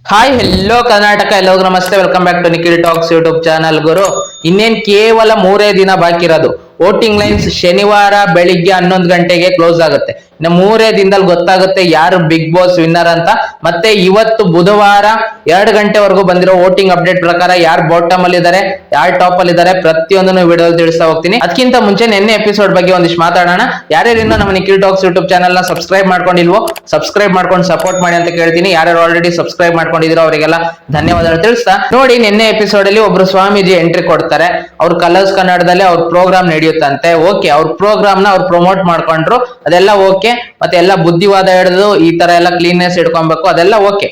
Hi hello Karnataka ಎಲ್ಲರಿಗೂ ನಮಸ್ತೆ. Welcome back to Nikhil talks YouTube channel. ಗುರು, ಇನ್ನೇನ್ ಕೇವಲ 3 ದಿನ ಬಾಕಿ ಇರೋದು. ವೋಟಿಂಗ್ ಲೈನ್ಸ್ ಶನಿವಾರ ಬೆಳಿಗ್ಗೆ 11 ಗಂಟೆಗೆ ಕ್ಲೋಸ್ ಆಗುತ್ತೆ. ಇನ್ನು 3 ದಿನದಲ್ಲಿ ಗೊತ್ತಾಗುತ್ತೆ ಯಾರು ಬಿಗ್ ಬಾಸ್ ವಿನ್ನರ್ ಅಂತ. ಮತ್ತೆ ಇವತ್ತು ಬುಧವಾರ 2 ಗಂಟೆವರೆಗೂ ಬಂದಿರೋ ವೋಟಿಂಗ್ ಅಪ್ಡೇಟ್ ಪ್ರಕಾರ ಯಾರು ಬಾಟಮ್ ಅಲ್ಲಿ ಇದಾರೆ, ಯಾರು ಟಾಪ್ ಅಲ್ಲಿ ಇದಾರೆ, ಪ್ರತಿಯೊಂದನ್ನು ವಿಡಿಯೋ ತಿಳಿಸ್ತಾ ಹೋಗ್ತೀನಿ. ಅದಕ್ಕಿಂತ ಮುಂಚೆ ನಿನ್ನೆ ಎಪಿಸೋಡ್ ಬಗ್ಗೆ ಒಂದಿಷ್ಟು ಮಾತಾಡೋಣ. ಯಾರ್ಯಾರಿಂದ ನಮ್ಮ ನಿಖಿಲ್ ಟಾಕ್ಸ್ ಯೂಟ್ಯೂಬ್ ಚಾನಲ್ ನ ಸಬ್ಸ್ಕ್ರೈಬ್ ಮಾಡ್ಕೊಂಡಿಲ್ವೋ ಸಬ್ಸ್ಕ್ರೈಬ್ ಮಾಡ್ಕೊಂಡು ಸಪೋರ್ಟ್ ಮಾಡಿ ಅಂತ ಕೇಳ್ತೀನಿ. ಯಾರ್ಯಾರು ಆಲ್ರೆಡಿ ಸಬ್ಸ್ಕ್ರೈಬ್ ಮಾಡ್ಕೊಂಡಿದ್ರು ಅವರಿಗೆಲ್ಲ ಧನ್ಯವಾದಗಳು ತಿಳಿಸ್ತಾ, ನೋಡಿ ನಿನ್ನೆ ಎಪಿಸೋಡ್ ಅಲ್ಲಿ ಒಬ್ರು ಸ್ವಾಮೀಜಿ ಎಂಟ್ರಿ ಕೊಡ್ತಾರೆ. ಅವ್ರ ಕಲರ್ಸ್ ಕನ್ನಡದಲ್ಲಿ ಅವ್ರ ಪ್ರೋಗ್ರಾಮ್ ನಡೆಯುತ್ತಂತೆ. ಓಕೆ, ಅವ್ರ ಪ್ರೋಗ್ರಾಮ್ ನ ಅವ್ರು ಪ್ರಮೋಟ್ ಮಾಡ್ಕೊಂಡ್ರು, ಅದೆಲ್ಲ ಓಕೆ. ಮತ್ತೆ ಎಲ್ಲ ಬುದ್ಧಿವಾದ ಹಿಡಿದು ಈ ತರ ಎಲ್ಲ ಕ್ಲೀನ್ನೆಸ್ ಇಟ್ಕೊಬೇಕು, ಅದೆಲ್ಲ ಓಕೆ.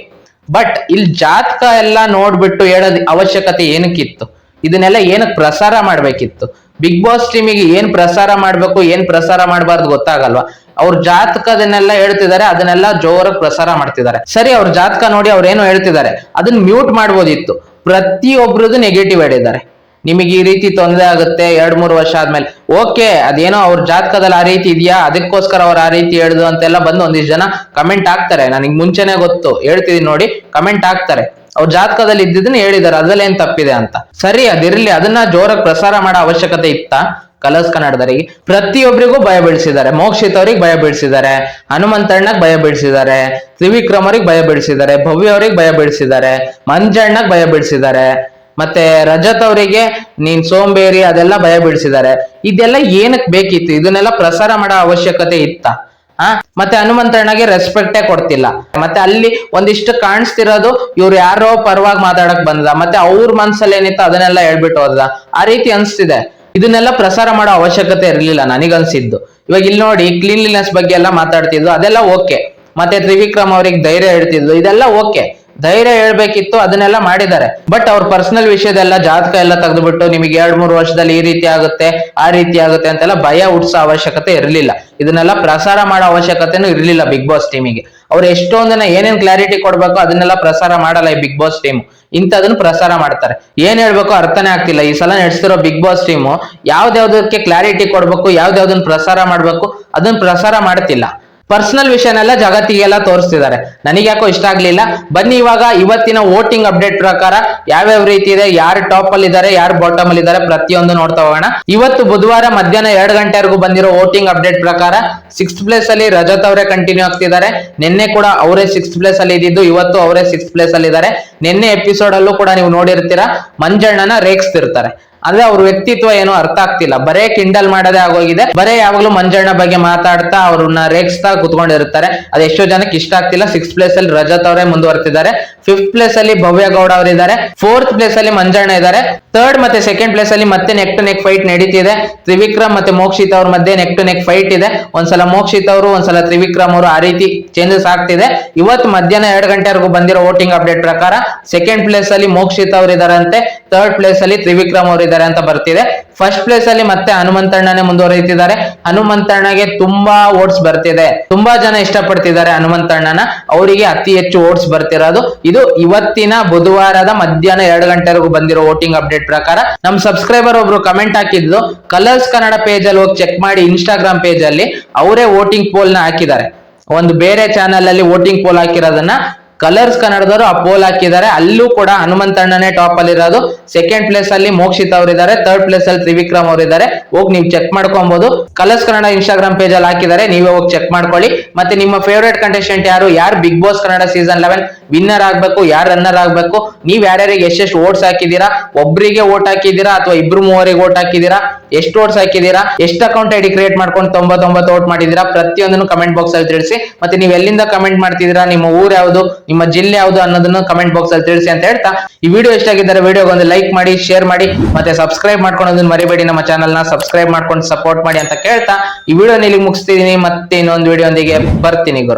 ಬಟ್ ಇಲ್ಲಿ ಜಾತಕ ಎಲ್ಲ ನೋಡ್ಬಿಟ್ಟು ಹೇಳೋದ್ ಅವಶ್ಯಕತೆ ಏನಕ್ಕಿತ್ತು? ಇದನ್ನೆಲ್ಲ ಏನಕ್ಕೆ ಪ್ರಸಾರ ಮಾಡ್ಬೇಕಿತ್ತು? ಬಿಗ್ ಬಾಸ್ ಟೀಮಿಗೆ ಏನ್ ಪ್ರಸಾರ ಮಾಡ್ಬೇಕು, ಏನ್ ಪ್ರಸಾರ ಮಾಡಬಾರ್ದು ಗೊತ್ತಾಗಲ್ವಾ? ಅವ್ರ ಜಾತಕದನ್ನೆಲ್ಲ ಹೇಳ್ತಿದ್ದಾರೆ, ಅದನ್ನೆಲ್ಲ ಜೋರಾಗಿ ಪ್ರಸಾರ ಮಾಡ್ತಿದ್ದಾರೆ. ಸರಿ, ಅವ್ರ ಜಾತಕ ನೋಡಿ ಅವ್ರು ಏನು ಹೇಳ್ತಿದ್ದಾರೆ ಅದನ್ನ ಮ್ಯೂಟ್ ಮಾಡ್ಬೋದಿತ್ತು. ಪ್ರತಿಯೊಬ್ರದ್ದು ನೆಗೆಟಿವ್ ಹೇಳಿದ್ದಾರೆ. ನಿಮಗೆ ಈ ರೀತಿ ತೊಂದರೆ ಆಗುತ್ತೆ 2-3 ವರ್ಷ ಆದ್ಮೇಲೆ, ಓಕೆ, ಅದೇನೋ ಅವ್ರ ಜಾತಕದಲ್ಲಿ ಆ ರೀತಿ ಇದೆಯಾ, ಅದಕ್ಕೋಸ್ಕರ ಅವ್ರು ಆ ರೀತಿ ಹೇಳಿದ್ರು ಅಂತೆಲ್ಲ ಬಂದು ಒಂದಿಷ್ಟು ಜನ ಕಮೆಂಟ್ ಹಾಕ್ತಾರೆ. ನನಗೆ ಮುಂಚೆನೆ ಗೊತ್ತು, ಹೇಳ್ತಿದೀನಿ ನೋಡಿ, ಕಮೆಂಟ್ ಹಾಕ್ತಾರೆ. ಅವ್ರ ಜಾತಕದಲ್ಲಿ ಇದ್ದಿದ್ದನ್ನ ಹೇಳಿದಾರೆ, ಅದ್ರಲ್ಲಿ ಏನ್ ತಪ್ಪಿದೆ ಅಂತ. ಸರಿ, ಅದಿರ್ಲಿ, ಅದನ್ನ ಜೋರಾಗಿ ಪ್ರಸಾರ ಮಾಡೋ ಅವಶ್ಯಕತೆ ಇತ್ತಾ? ಕಲರ್ಸ್ ಕನ್ನಡದವರಿಗೆ ಪ್ರತಿಯೊಬ್ಬರಿಗೂ ಭಯ ಬೀಳಿಸಿದ್ದಾರೆ. ಮೋಕ್ಷಿತ್ ಅವ್ರಿಗೆ ಭಯ ಬೀಳಿಸಿದ್ದಾರೆ, ಹನುಮಂತಣ್ಣಗ್ ಭಯ ಬೀಳಿಸಿದ್ದಾರೆ, ತ್ರಿವಿಕ್ರಮ್ ಅವ್ರಿಗೆ ಭಯ ಬೀಳಿಸಿದ್ದಾರೆ, ಭವ್ಯ ಅವ್ರಿಗೆ ಭಯ ಬೀಳಿಸಿದ್ದಾರೆ, ಮಂಜಣ್ಣಗ್ ಭಯ ಬೀಳಿಸಿದ್ದಾರೆ, ಮತ್ತೆ ರಜತ್ ಅವರಿಗೆ ನೀನ್ ಸೋಂಬೇರಿ ಅದೆಲ್ಲ ಭಯ ಬೀಳಿಸಿದ್ದಾರೆ. ಇದೆಲ್ಲ ಏನಕ್ ಬೇಕಿತ್ತು? ಇದನ್ನೆಲ್ಲ ಪ್ರಸಾರ ಮಾಡೋ ಅವಶ್ಯಕತೆ ಇತ್ತ? ಮತ್ತೆ ಹನುಮಂತಣ್ಣಗೆ ರೆಸ್ಪೆಕ್ಟೇ ಕೊಡ್ತಿಲ್ಲ. ಮತ್ತೆ ಅಲ್ಲಿ ಒಂದಿಷ್ಟು ಕಾಣಿಸ್ತಿರೋದು ಇವ್ರು ಯಾರೋ ಪರವಾಗಿ ಮಾತಾಡಕ್ ಬಂದ, ಮತ್ತೆ ಅವ್ರ ಮನ್ಸಲ್ಲಿ ಏನಿತ್ತು ಅದನ್ನೆಲ್ಲ ಹೇಳ್ಬಿಟ್ಟು ಹೋದ, ಆ ರೀತಿ ಅನ್ಸ್ತಿದೆ. ಇದನ್ನೆಲ್ಲ ಪ್ರಸಾರ ಮಾಡೋ ಅವಶ್ಯಕತೆ ಇರಲಿಲ್ಲ ನನಗನ್ಸಿದ್ದು. ಇವಾಗ ಇಲ್ಲಿ ನೋಡಿ, ಕ್ಲೀನ್ಲಿನೆಸ್ ಬಗ್ಗೆ ಎಲ್ಲ ಮಾತಾಡ್ತಿದ್ವು, ಅದೆಲ್ಲ ಓಕೆ. ಮತ್ತೆ ತ್ರಿವಿಕ್ರಮ್ ಅವ್ರಿಗೆ ಧೈರ್ಯ ಹೇಳ್ತಿದ್ವು, ಇದೆಲ್ಲ ಓಕೆ. ಧೈರ್ಯ ಹೇಳ್ಬೇಕಿತ್ತು, ಅದನ್ನೆಲ್ಲ ಮಾಡಿದ್ದಾರೆ. ಬಟ್ ಅವ್ರ ಪರ್ಸನಲ್ ವಿಷಯದೆಲ್ಲ ಜಾತಕ ಎಲ್ಲ ತೆಗೆದುಬಿಟ್ಟು ನಿಮಗೆ 2-3 ವರ್ಷದಲ್ಲಿ ಈ ರೀತಿ ಆಗುತ್ತೆ, ಆ ರೀತಿ ಆಗುತ್ತೆ ಅಂತೆಲ್ಲ ಭಯ ಹುಟ್ಟಿಸೋ ಅವಶ್ಯಕತೆ ಇರಲಿಲ್ಲ. ಇದನ್ನೆಲ್ಲ ಪ್ರಸಾರ ಮಾಡೋ ಅವಶ್ಯಕತೆನೂ ಇರಲಿಲ್ಲ ಬಿಗ್ ಬಾಸ್ ಟೀಮಿಗೆ. ಅವ್ರು ಎಷ್ಟೊಂದನ್ನ ಏನೇನ್ ಕ್ಲಾರಿಟಿ ಕೊಡ್ಬೇಕು ಅದನ್ನೆಲ್ಲ ಪ್ರಸಾರ ಮಾಡಲ್ಲ ಈ ಬಿಗ್ ಬಾಸ್ ಟೀಮ್. ಇಂಥದನ್ನ ಪ್ರಸಾರ ಮಾಡ್ತಾರೆ. ಏನ್ ಹೇಳ್ಬೇಕು ಅರ್ಥನೇ ಆಗ್ತಿಲ್ಲ. ಈ ಸಲ ನಡೆಸ್ತಿರೋ ಬಿಗ್ ಬಾಸ್ ಟೀಮು ಯಾವ್ದಾವ್ದಕ್ಕೆ ಕ್ಲಾರಿಟಿ ಕೊಡ್ಬೇಕು, ಯಾವ್ದಾವ್ದನ್ನ ಪ್ರಸಾರ ಮಾಡ್ಬೇಕು ಅದನ್ನ ಪ್ರಸಾರ ಮಾಡ್ತಿಲ್ಲ. ಪರ್ಸನಲ್ ವಿಷಯನೆಲ್ಲ ಜಗತ್ತಿಗೆಲ್ಲ ತೋರಿಸ್ತಿದ್ದಾರೆ. ನನಗೆ ಯಾಕೋ ಇಷ್ಟ ಆಗ್ಲಿಲ್ಲ. ಬನ್ನಿ ಇವಾಗ ಇವತ್ತಿನ ವೋಟಿಂಗ್ ಅಪ್ಡೇಟ್ ಪ್ರಕಾರ ಯಾವ್ಯಾವ ರೀತಿ ಇದೆ, ಯಾರು ಟಾಪ್ ಅಲ್ಲಿ ಇದಾರೆ, ಯಾರು ಬಾಟಮ್ ಅಲ್ಲಿ ಇದಾರೆ, ಪ್ರತಿಯೊಂದು ನೋಡ್ತಾ ಹೋಗೋಣ. ಇವತ್ತು ಬುಧವಾರ ಮಧ್ಯಾಹ್ನ 2 ಗಂಟೆವರೆಗೂ ಬಂದಿರೋ ವೋಟಿಂಗ್ ಅಪ್ಡೇಟ್ ಪ್ರಕಾರ 6th ಪ್ಲೇಸ್ ಅಲ್ಲಿ ರಜತ್ ಅವರೇ ಕಂಟಿನ್ಯೂ ಆಗ್ತಿದ್ದಾರೆ. ನಿನ್ನೆ ಕೂಡ ಅವರೇ 6th ಪ್ಲೇಸ್ ಅಲ್ಲಿ ಇದ್ದಿದ್ದು, ಇವತ್ತು ಅವರೇ 6th ಪ್ಲೇಸ್ ಅಲ್ಲಿ ಇದ್ದಾರೆ. ನಿನ್ನೆ ಎಪಿಸೋಡ್ ಅಲ್ಲೂ ಕೂಡ ನೀವು ನೋಡಿರ್ತೀರಾ, ಮಂಜಣ್ಣನ ರೇಗಿಸ್ತಿರ್ತಾರೆ. ಅಂದ್ರೆ ಅವ್ರ ವ್ಯಕ್ತಿತ್ವ ಏನು ಅರ್ಥ ಆಗ್ತಿಲ್ಲ, ಬರೇ ಕಿಂಡಲ್ ಮಾಡೋದೇ ಆಗೋಗಿದೆ. ಬರೇ ಯಾವಾಗ್ಲೂ ಮಂಜಣ್ಣ ಬಗ್ಗೆ ಮಾತಾಡ್ತಾ ಅವ್ರನ್ನ ರೇಗಿಸ್ತಾ ಕುತ್ಕೊಂಡಿರ್ತಾರೆ. ಅದು ಎಷ್ಟೋ ಜನಕ್ಕೆ ಇಷ್ಟ ಆಗ್ತಿಲ್ಲ. 6th ಪ್ಲೇಸ್ ಅಲ್ಲಿ ರಜತ್ ಅವರೇ ಮುಂದುವರ್ತಿದ್ದಾರೆ. 5th ಪ್ಲೇಸ್ ಅಲ್ಲಿ ಭವ್ಯ ಗೌಡ ಅವರಿದ್ದಾರೆ. 4th ಪ್ಲೇಸ್ ಅಲ್ಲಿ ಮಂಜಣ್ಣ ಇದ್ದಾರೆ. 3rd ಮತ್ತೆ 2nd ಪ್ಲೇಸ್ ಅಲ್ಲಿ ಮತ್ತೆ ನೆಕ್ ಟು ನೆಕ್ ಫೈಟ್ ನಡೀತಿದೆ. ತ್ರಿವಿಕ್ರಮ್ ಮತ್ತೆ ಮೋಕ್ಷಿತ್ ಅವ್ರ ಮಧ್ಯೆ ನೆಕ್ ಟು ನೆಕ್ ಫೈಟ್ ಇದೆ. ಒಂದ್ಸಲ ಮೋಕ್ಷಿತ್ ಅವರು, ಒಂದ್ಸಲ ತ್ರಿವಿಕ್ರಮ್ ಅವರು, ಆ ರೀತಿ ಚೇಂಜಸ್ ಆಗ್ತಿದೆ. ಇವತ್ತು ಮಧ್ಯಾಹ್ನ 2 ಗಂಟೆವರೆಗೂ ಬಂದಿರೋ ವೋಟಿಂಗ್ ಅಪ್ಡೇಟ್ ಪ್ರಕಾರ 2nd ಪ್ಲೇಸ್ ಅಲ್ಲಿ ಮೋಕ್ಷಿತ್ ಅವರು ಇದಾರಂತೆ, 3rd ಪ್ಲೇಸ್ ಅಲ್ಲಿ ತ್ರಿವಿಕ್ರಮ್ ಅವರು ಇದ್ದಾರೆ ಅಂತ ಬರ್ತಿದೆ. 1st ಪ್ಲೇಸ್ ಅಲ್ಲಿ ಮತ್ತೆ ಹನುಮಂತಣ್ಣನೇ ಮುಂದುವರಿತಿದ್ದಾರೆ. ಹನುಮಂತಣ್ಣಗೆ ತುಂಬಾ ವೋಟ್ಸ್ ಬರ್ತಿದೆ, ತುಂಬಾ ಜನ ಇಷ್ಟಪಡ್ತಿದ್ದಾರೆ ಹನುಮಂತಣ್ಣನ. ಅವರಿಗೆ ಅತಿ ಹೆಚ್ಚು ವೋಟ್ಸ್ ಬರ್ತಿರೋದು. ಇದು ಇವತ್ತಿನ ಬುಧವಾರದ ಮಧ್ಯಾಹ್ನ 2 ಗಂಟೆವರೆಗೂ ಬಂದಿರೋ ವೋಟಿಂಗ್ ಅಪ್ಡೇಟ್ ಪ್ರಕಾರ. ನಮ್ ಸಬ್ಸ್ಕ್ರೈಬರ್ ಒಬ್ರು ಕಮೆಂಟ್ ಹಾಕಿದ್ದು, ಕಲರ್ಸ್ ಕನ್ನಡ ಪೇಜ್ ಅಲ್ಲಿ ಹೋಗಿ ಚೆಕ್ ಮಾಡಿ, ಇನ್ಸ್ಟಾಗ್ರಾಮ್ ಪೇಜ್ ಅಲ್ಲಿ ಅವರೇ ವೋಟಿಂಗ್ ಪೋಲ್ ನ ಹಾಕಿದ್ದಾರೆ. ಒಂದು ಬೇರೆ ಚಾನೆಲ್ ಅಲ್ಲಿ ವೋಟಿಂಗ್ ಪೋಲ್ ಹಾಕಿರೋದನ್ನ ಕಲರ್ಸ್ ಕನ್ನಡದವರು ಆ ಪೋಲ್ ಹಾಕಿದ್ದಾರೆ. ಅಲ್ಲೂ ಕೂಡ ಹನುಮಂತಣ್ಣನೇ ಟಾಪ್ ಅಲ್ಲಿ ಇರೋದು. 2nd ಪ್ಲೇಸ್ ಅಲ್ಲಿ ಮೋಕ್ಷಿತ್ ಅವರಿದ್ದಾರೆ, 3rd ಪ್ಲೇಸ್ ಅಲ್ಲಿ ತ್ರಿವಿಕ್ರಮ್ ಅವರಿದ್ದಾರೆ. ಹೋಗಿ ನೀವು ಚೆಕ್ ಮಾಡ್ಕೊಬಹುದು. ಕಲರ್ಸ್ ಕನ್ನಡ ಇನ್ಸ್ಟಾಗ್ರಾಮ್ ಪೇಜ್ ಅಲ್ಲಿ ಹಾಕಿದ್ದಾರೆ, ನೀವೇ ಹೋಗಿ ಚೆಕ್ ಮಾಡ್ಕೊಳ್ಳಿ. ಮತ್ತೆ ನಿಮ್ಮ ಫೇವರೇಟ್ ಕಂಟೆಸ್ಟೆಂಟ್ ಯಾರು Bigg Boss Kannada season 11 winner ಆಗ್ಬೇಕು, ಯಾರು ರನ್ನರ್ ಆಗ್ಬೇಕು, ನೀವ್ ಯಾರ್ಯಾರಿಗೆ ಎಷ್ಟೆಷ್ಟು ವೋಟ್ಸ್ ಹಾಕಿದೀರಾ, ಒಬ್ರಿಗೆ ವೋಟ್ ಹಾಕಿದೀರಾ ಅಥವಾ 2-3 ವೋಟ್ ಹಾಕಿದೀರಾ, ಎಷ್ಟು ವೋಟ್ಸ್ ಹಾಕಿದೀರಾ, ಎಷ್ಟು ಅಕೌಂಟ್ ಐಡಿ ಕ್ರಿಯೇಟ್ ಮಾಡ್ಕೊಂಡು 99 ವೋಟ್ ಮಾಡಿದೀರಾ, ಪ್ರತಿಯೊಂದನ್ನು ಕಮೆಂಟ್ ಬಾಕ್ಸ್ ಅಲ್ಲಿ ತಿಳಿಸಿ. ಮತ್ತೆ ನೀವು ಎಲ್ಲಿಂದ ಕಮೆಂಟ್ ಮಾಡ್ತಿದ್ದೀರಾ, ನಿಮ್ಮ ಊರ್ ಯಾವುದು, ನಿಮ್ಮ ಜಿಲ್ಲೆ ಯಾವುದು ಅನ್ನೋದನ್ನು ಕಮೆಂಟ್ ಬಾಕ್ಸ್ ಅಲ್ಲಿ ತಿಳಿಸಿ ಅಂತ ಹೇಳ್ತಾ, ಈ ವಿಡಿಯೋ ಇಷ್ಟ ಆಗಿದ್ದರೆ ವಿಡಿಯೋಗೆ ಒಂದು ಲೈಕ್ ಮಾಡಿ, ಶೇರ್ ಮಾಡಿ, ಮತ್ತೆ ಸಬ್ಸ್ಕ್ರೈಬ್ ಮಾಡ್ಕೊಳ್ಳೋದನ್ನ ಮರಿಬೇಡಿ. ನಮ್ಮ ಚಾನಲ್ ನ ಸಬ್ಸ್ಕ್ರೈಬ್ ಮಾಡ್ಕೊಂಡು ಸಪೋರ್ಟ್ ಮಾಡಿ ಅಂತ ಕೇಳ್ತಾ ಈ ವಿಡಿಯೋ ಇಲ್ಲಿ ಮುಗಿಸ್ತಿದೀನಿ. ಮತ್ತೆ ಇನ್ನೊಂದು ವಿಡಿಯೋ ಒಂದಿಗೆ ಬರ್ತೀನಿ ಗುರು.